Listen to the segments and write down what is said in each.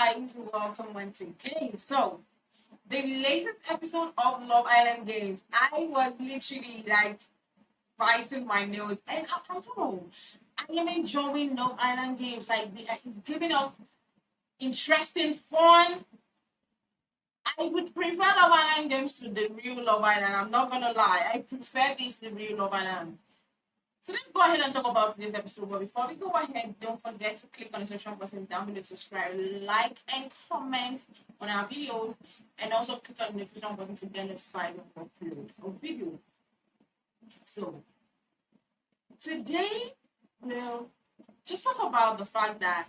guys, welcome once again. So, the latest episode of Love Island Games, I was literally like biting my nails, and I don't know, I am enjoying Love Island Games. Like, it's giving us interesting fun. I would prefer Love Island Games to the real Love Island. I'm not gonna lie, I prefer this to the real Love Island. So let's go ahead and talk about today's episode. But before we go ahead, don't forget to click on the subscribe button down below to subscribe, like, and comment on our videos, and also click on the notification button to get notified when we upload a video. So today we'll just talk about the fact that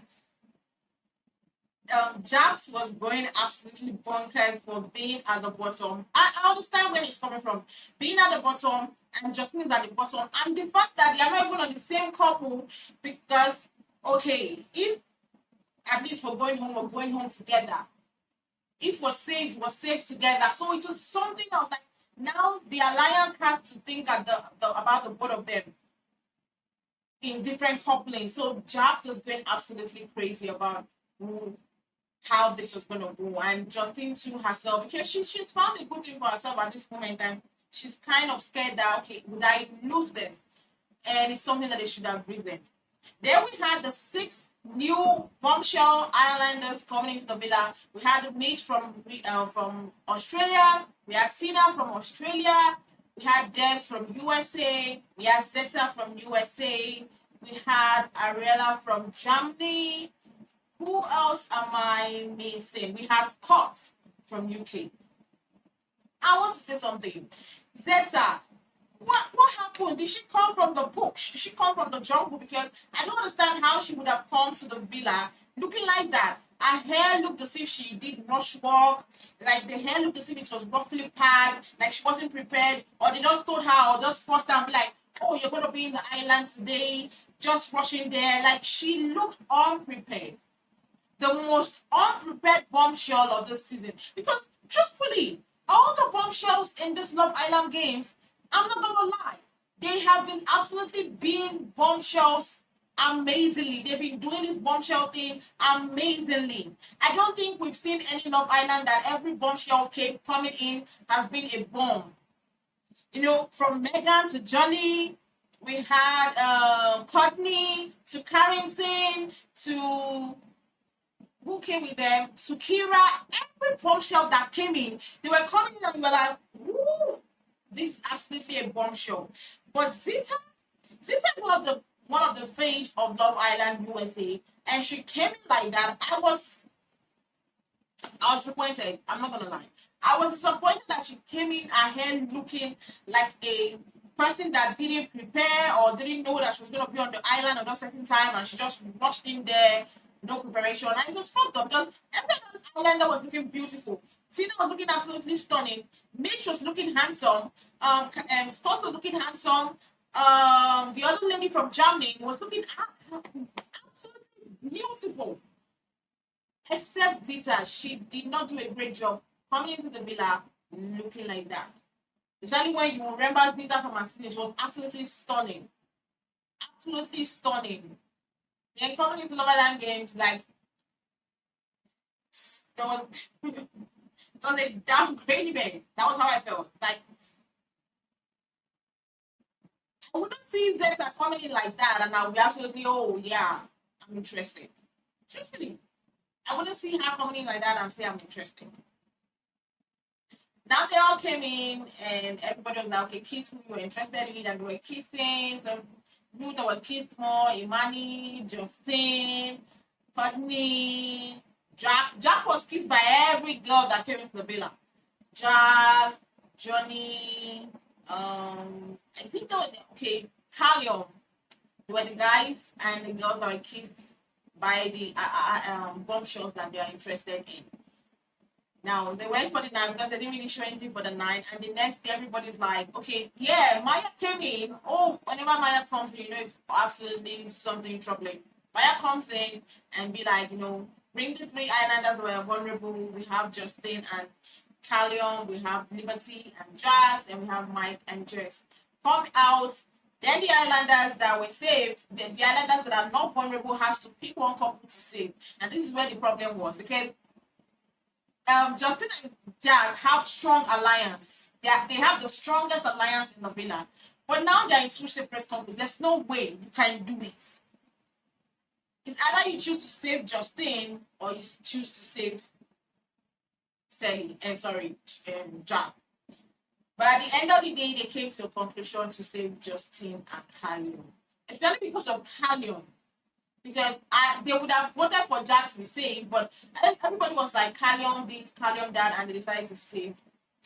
Jax was going absolutely bonkers for being at the bottom. I understand where he's coming from. Being at the bottom and Justin is at the bottom. And the fact that they are not even on the same couple because, okay, if at least we're going home together. If we're saved together. So it was something of like, now the alliance has to think about the both of them in different couplings. So Jax was going absolutely crazy about how this was going to go, and Justin to herself, because she's found a good thing for herself at this moment, and she's kind of scared that, okay, would I lose this? And it's something that they should have reasoned. Then we had the 6 new bombshell islanders coming into the villa. We had Mitch from Australia, we had Tina from Australia, we had Devs from USA, we had Zeta from USA, we had Ariella from Germany. Who else am I missing? We have Scott from UK. I want to say something. Zeta, what happened? Did she come from the bush? Did she come from the jungle? Because I don't understand how she would have come to the villa looking like that. Her hair looked as if she did rush walk. Like the hair looked as if it was roughly packed. Like she wasn't prepared. Or they just told her or just forced her and be like, oh, you're going to be in the island today. Just rushing there. Like she looked unprepared. The most unprepared bombshell of this season. Because, truthfully, all the bombshells in this Love Island games, I'm not gonna lie, they have been absolutely being bombshells amazingly. They've been doing this bombshell thing amazingly. I don't think we've seen any Love Island that every bombshell coming in has been a bomb. You know, from Megan to Johnny, we had Courtney to Carrington to who came with them, Sukira, every bombshell that came in, they were coming in and we were like, woo, this is absolutely a bombshell. But Zita is one of the faves of Love Island USA, and she came in like that. I was disappointed. I'm not gonna lie. I was disappointed that she came in her hair looking like a person that didn't prepare or didn't know that she was gonna be on the island at a certain time, and she just rushed in there, no preparation, and it was fucked up because every islander was looking beautiful. Tina was looking absolutely stunning. Mitch was looking handsome. Scott was looking handsome. The other lady from Germany was looking absolutely beautiful. Except Zita, she did not do a great job coming into the villa looking like that. Especially when you remember Zita from her scene, she was absolutely stunning. Absolutely stunning. Then coming into Love Island games, like there was there was a downgrading. That was how I felt. Like I wouldn't see Zeta coming in like that, and I'll be absolutely, oh yeah, I'm interested. Truthfully, I wouldn't see her coming in like that and say I'm interested. Now they all came in, and everybody was like, okay, kiss who you were interested in, and we were kissing. So who that were kissed more, Imani, Justin, Courtney, Jack. Jack was kissed by every girl that came into the villa. Jack, Johnny, I think they were, okay, Calium. They were the guys and the girls that were kissed by the bombshells that they are interested in. Now, they went for the 9 because they didn't really show anything for the 9. And the next day, everybody's like, okay, yeah, Maya came in. Oh, whenever Maya comes in, you know, it's absolutely something troubling. Maya comes in and be like, you know, bring the 3 islanders who are vulnerable. We have Justin and Callion, we have Liberty and Jazz, and we have Mike and Jess. Come out Then the islanders that were saved, the islanders that are not vulnerable has to pick one couple to save. And this is where the problem was, because Justin and Jack have strong alliance. They have the strongest alliance in the villa. But now they're in two separate companies. There's no way you can do it. It's either you choose to save Justin or you choose to save Sally. And sorry, Jack. But at the end of the day, they came to a conclusion to save Justin and Callion. Especially because of Callion. Because they would have voted for Jack to be saved, but everybody was like, Callion this, Callion that, and they decided to save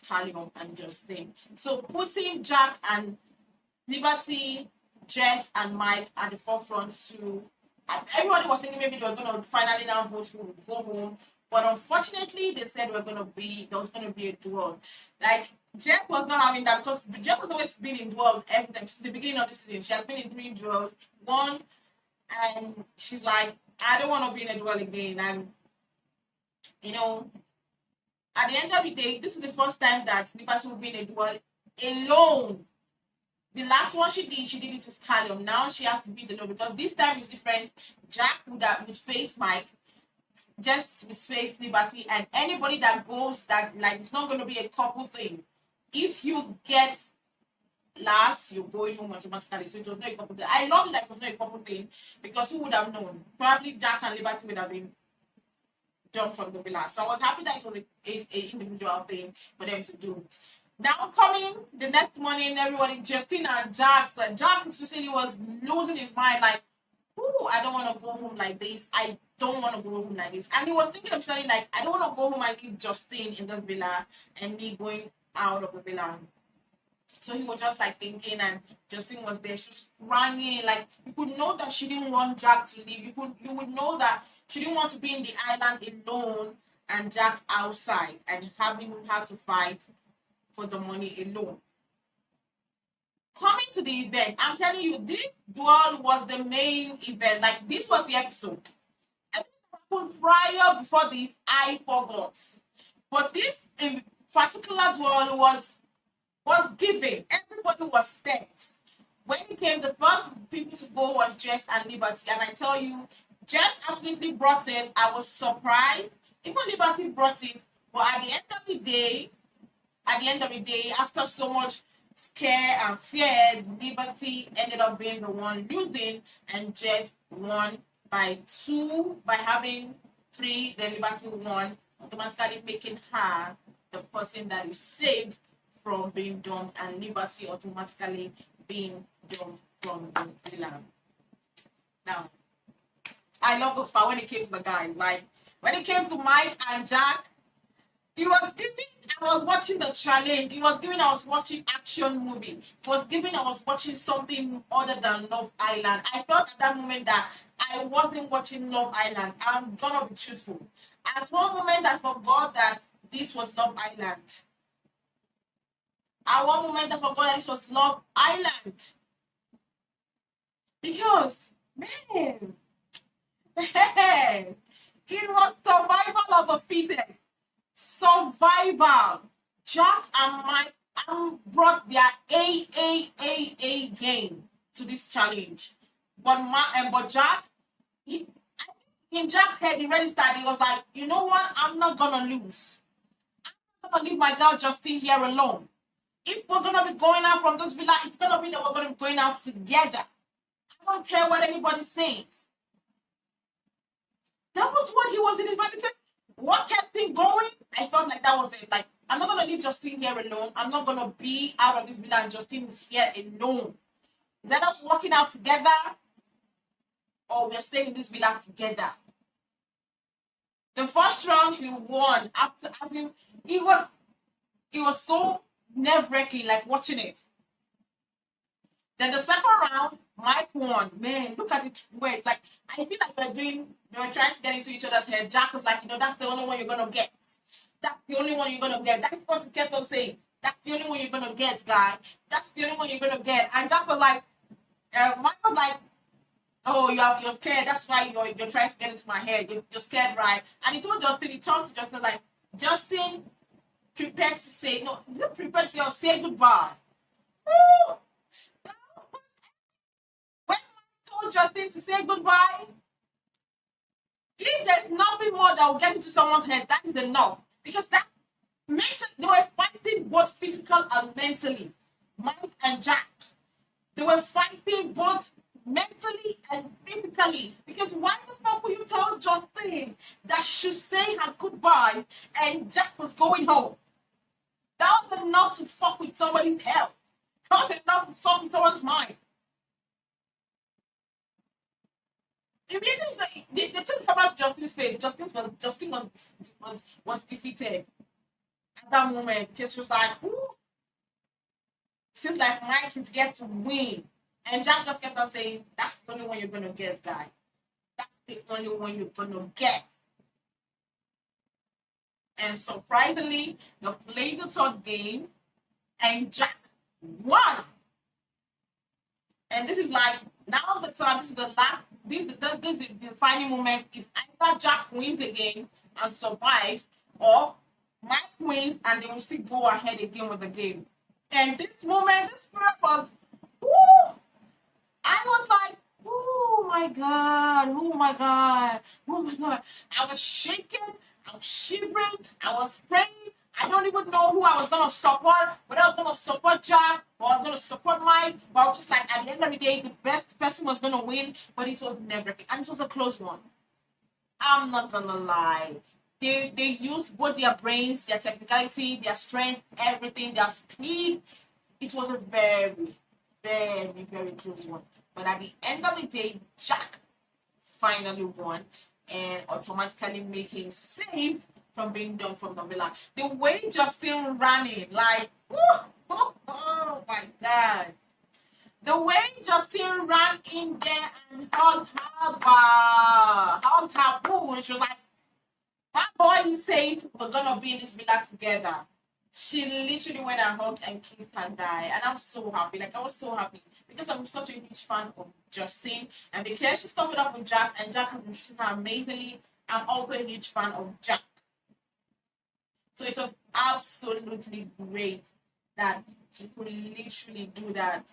Callion and Justin. So putting Jack and Liberty, Jess, and Mike at the forefront to everybody was thinking maybe they were going to finally now vote who would go home. But unfortunately, they said there was going to be a duel. Like, Jess was not having that because Jess has always been in duels every time since the beginning of the season. She has been in 3 duels, won, and she's like, I don't want to be in a duel again. And, at the end of the day, this is the first time that Liberty will be in a duel alone. The last one she did it with Callium. Now she has to beat alone because this time is different. Jack would face Mike, just with face Liberty, and anybody that goes that, like, it's not going to be a couple thing. If you get last, you're going home automatically. So it was not a couple thing. I love that it was not a couple thing because who would have known? Probably Jack and Liberty would have been jumped from the villa. So I was happy that it was a individual thing for them to do. Now coming the next morning, everybody, Justin and Jack especially was losing his mind, like, ooh, I don't want to go home like this. I don't want to go home like this. And he was thinking of something like, I don't want to go home and leave Justin in this villa and me going out of the villa. So he was just like thinking, and Justin was there. She was crying. Like, you could know that she didn't want Jack to leave. You would know that she didn't want to be in the island alone and Jack outside and having her to fight for the money alone. Coming to the event, I'm telling you, this duel was the main event. Like, this was the episode. Everything happened prior before this, I forgot. But this in particular duel was given. Everybody was tense. When it came, the first people to go was Jess and Liberty. And I tell you, Jess absolutely brought it. I was surprised. Even Liberty brought it. But at the end of the day, after so much scare and fear, Liberty ended up being the one losing, and Jess won by 2 by having 3. Then Liberty won, automatically making her the person that is saved from being dumped, and Liberty automatically being dumped from the villa. Now, I love those part when it came to the guys. Like, when it came to Mike and Jack, he was giving, I was watching the challenge. He was giving, I was watching action movie. He was giving, I was watching something other than Love Island. I felt at that moment that I wasn't watching Love Island. I'm gonna be truthful. At one moment, I forgot that this was Love Island. At one moment, I forgot that this was Love Island. Because, man, it was survival of the fittest. Survival. Jack and Mike brought their A game to this challenge. But Jack, in Jack's head, he registered. He was like, you know what? I'm not gonna lose. I'm not gonna leave my girl Justine here alone. If we're gonna be going out from this villa, it's gonna be that we're gonna be going out together. I don't care what anybody says. That was what he was in his mind, because what kept him going, I felt like that was it. Like, I'm not gonna leave Justine here alone. I'm not gonna be out of this villa and Justine is here alone. Is that not working out together, or we're staying in this villa together? The first round he won after having, it was so nerve-wracking, like watching it. Then the second round, Mike won. Man, look at it. Wait, like, I feel like we were trying to get into each other's head. Jack was like, that's the only one you're gonna get. That's the only one you're gonna get. That's what he kept on saying. That's the only one you're gonna get, guy. That's the only one you're gonna get. And Jack was like, Mike was like, oh, you're scared. That's why you're trying to get into my head. You're scared, right? And he told Justin, he turned to Justin like, Justin, prepare to say, no, prepare to say goodbye. Woo! told Justin to say goodbye. If there's nothing more that will get into someone's head, that is enough. Because that they were fighting both physical and mentally. Mike and Jack. They were fighting both mentally and physically. Because why the fuck will you tell Justin that she should say her goodbyes and Jack was going home? That was enough to fuck with somebody's health. That was enough to fuck with someone's mind. Immediately, they took it about Justin's face. Justin was defeated at that moment because she was like, ooh, seems like Mike is yet to win. And Jack just kept on saying, that's the only one you're going to get, guy. That's the only one you're going to get. And surprisingly, they played the third game and Jack won. And this is like, now the time, this is the last, this is the defining moment. If either Jack wins again and survives, or Mike wins and they will still go ahead again with the game. And this moment, this spirit was, woo! I was like, oh my God, oh my God, oh my God. I was shaking, I was shivering, I was praying. I don't even know who I was going to support, whether I was going to support Jack or I was going to support Mike. But I was just like, at the end of the day, the best person was going to win, but it was never, and it was a close one. I'm not going to lie. They used both their brains, their technicality, their strength, everything, their speed. It was a very, very, very close one. But at the end of the day, Jack finally won and automatically made him safe from being done from the villa. The way Justin ran it, like, oh my God. The way Justin ran in there and hugged her boo, and she was like, my boy is safe, we're gonna be in this villa together. She literally went and hugged and kissed her guy, and I'm so happy. Like, I was so happy because I'm such a huge fan of Justin, and because she's covered up with Jack, and Jack has been treating her amazingly, I'm also a huge fan of Jack. So it was absolutely great that he could literally do that,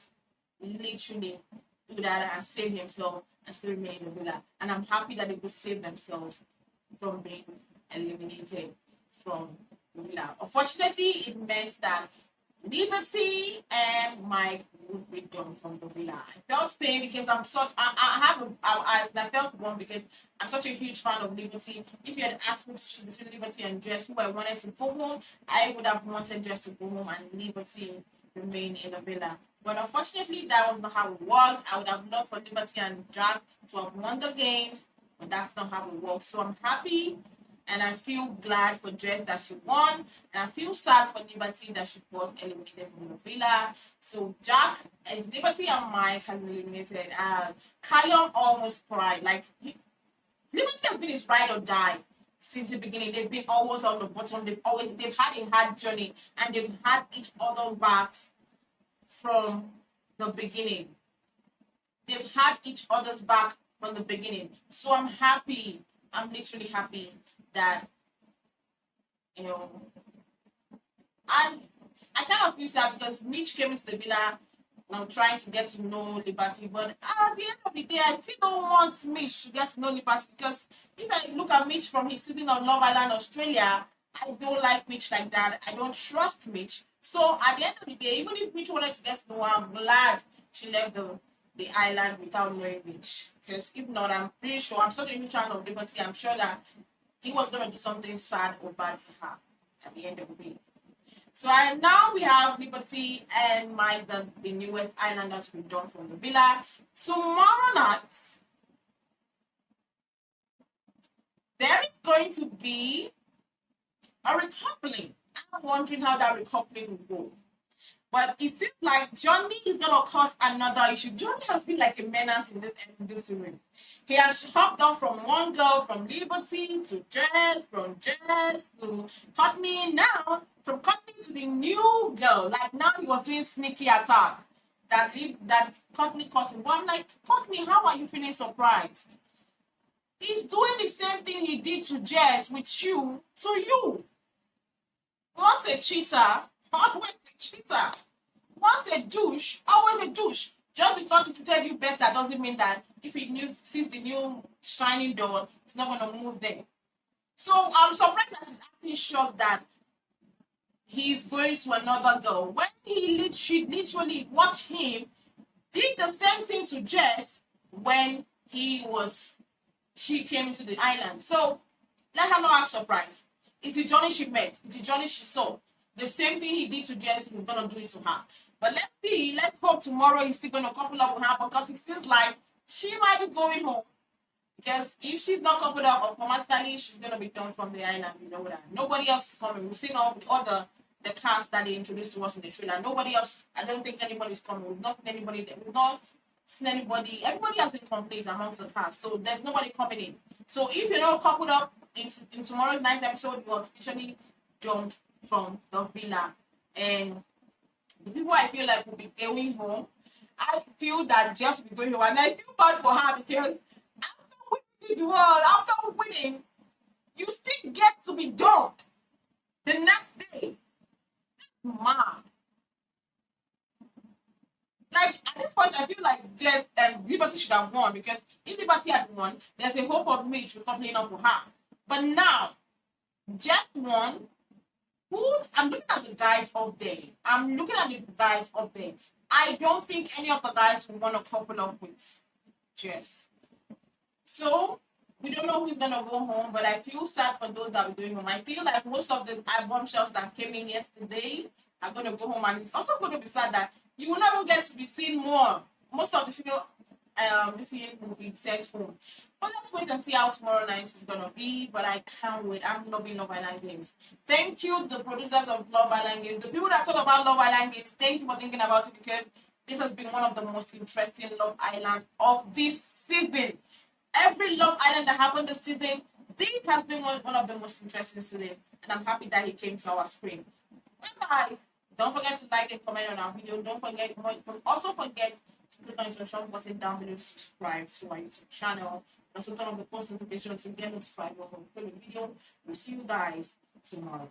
and save himself and still remain in the villa. And I'm happy that they could save themselves from being eliminated from the villa. Unfortunately, it meant that Liberty and Mike would be done from the villa. I felt pain because I felt wrong because I'm such a huge fan of Liberty. If you had asked me to choose between Liberty and Jess, who I wanted to go home, I would have wanted Jess to go home and Liberty remain in the villa. But unfortunately, that was not how it worked. I would have loved for Liberty and Jack to have won the games, but that's not how it works. So I'm happy and I feel glad for Jess that she won, and I feel sad for Liberty that she got eliminated from the villa. So Jack, as Liberty and Mike has been eliminated, Callum almost cried. Like, Liberty has been his ride or die since the beginning. They've been always on the bottom. They've had a hard journey, and they've had each other backs from the beginning. They've had each other's back from the beginning. So I'm happy. I'm literally happy that, and I kind of feel sad because Mitch came into the villa and I'm trying to get to know Liberty, but at the end of the day, I still don't want Mitch to get to know Liberty because if I look at Mitch from his season on Love Island Australia, I don't like Mitch like that. I don't trust Mitch. So at the end of the day, even if Mitch wanted to get to know her, I'm glad she left the island without knowing Mitch. Because if not, I'm pretty sure, I'm such a huge fan of Liberty, I'm sure that he was going to do something sad or bad to her at the end of the day. So now we have Liberty and Mike, the newest islanders to be done from the villa. Tomorrow night, there is going to be a recoupling. I'm wondering how that recoupling will go. But it seems like Johnny is going to cause another issue. Johnny has been like a menace in this season. He has hopped on from one girl, from Liberty to Jess, from Jess to Courtney. Now, from Courtney to the new girl. Like, now he was doing sneaky attack that Courtney caught him. But I'm like, Courtney, how are you feeling surprised? He's doing the same thing he did to Jess with you to you. Once a cheater, always a cheater. Once a douche, always a douche. Just because it treated you better doesn't mean that if he sees the new shining door, it's not going to move there. So I'm surprised that he's acting shocked that he's going to another girl. When she literally watched him did the same thing to Jess when she came into the island. So let her not act surprised. It's the journey she met. It's the journey she saw. The same thing he did to Jess, he's gonna do it to her. But let's see. Let's hope tomorrow he's still gonna couple up with her, because it seems like she might be going home. Because if she's not coupled up, automatically she's gonna be done from the island. You know that. Nobody else is coming. We've seen all the cast that they introduced to us in the trailer. Nobody else. I don't think anybody's coming. We've not seen anybody there. We've not seen anybody. Everybody has been complete amongst the cast, so there's nobody coming in. So if you're not coupled up in tomorrow's night episode, you officially jumped from the villa, and the people I feel like will be going home. I feel that Jess will be going home, and I feel bad for her because after winning the duel, after winning, you still get to be dumped the next day. Mad. Like at this point, I feel like Jess Liberty should have won, because if Liberty had won, there's a hope of Mitch coupling up with her. But now, Jess won. I'm looking at the guys up there. I don't think any of the guys will want to couple up with Jess. So we don't know who's gonna go home, but I feel sad for those that are going home. I feel like most of the bombshells that came in yesterday are gonna go home, and it's also going to be sad that you will never get to be seen more. Most of the female this year will be sent home. But let's wait and see how tomorrow night is gonna be. But I can't wait. I'm loving Love Island Games. Thank you, the producers of Love Island Games, the people that talk about Love Island Games. Thank you for thinking about it, because this has been one of the most interesting Love Island of this season. Every Love Island that happened this season, this has been one of the most interesting seasons, and I'm happy that he came to our screen. Well, guys, don't forget to like and comment on our video. Also forget to click on the subscribe button down below to subscribe to our YouTube channel. Also turn on the post notifications to get notified when we put a video. We'll see you guys tomorrow.